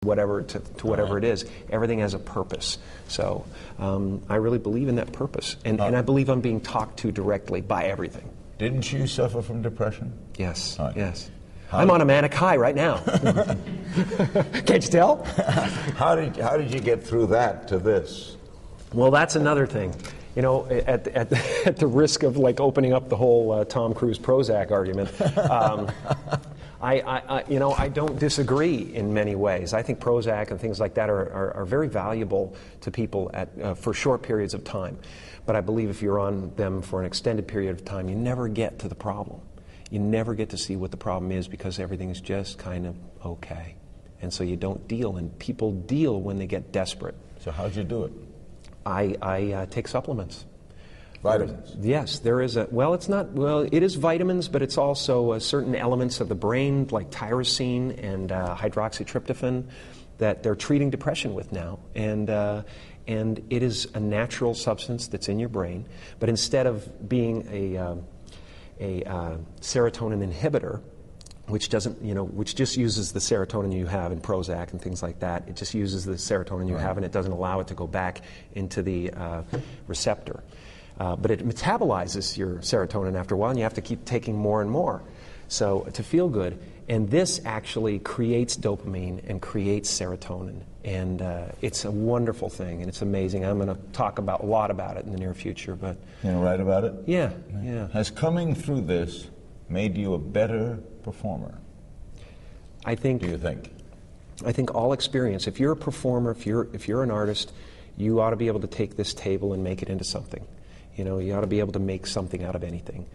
whatever to whatever it is. Everything has a purpose. So I really believe in that purpose. And I believe I'm being talked to directly by everything. Didn't you suffer from depression? Yes, yes. I'm on a manic high right now. Can't you tell? How did you get through that to this? Well, that's another thing. You know, at the risk of like opening up the whole Tom Cruise Prozac argument, I don't disagree in many ways. I think Prozac and things like that are very valuable to people for short periods of time. But I believe if you're on them for an extended period of time, you never get to the problem. You never get to see what the problem is because everything's just kind of okay. And so you don't deal, and people deal when they get desperate. So how'd you do it? I take supplements. Vitamins? Yes, there is it is vitamins, but it's also certain elements of the brain, like tyrosine and hydroxytryptophan, that they're treating depression with now. And it is a natural substance that's in your brain, but instead of being a serotonin inhibitor, which just uses the serotonin you have in Prozac and things like that. It just uses the serotonin you have, and it doesn't allow it to go back into the receptor. But it metabolizes your serotonin after a while, and you have to keep taking more and more to feel good. And this actually creates dopamine and creates serotonin. And it's a wonderful thing, and it's amazing. I'm going to talk a lot about it in the near future. But you know, write about it? Yeah. Has coming through this made you a better performer? Do you think? I think all experience. If you're a performer, if you're an artist, you ought to be able to take this table and make it into something. You know, you ought to be able to make something out of anything.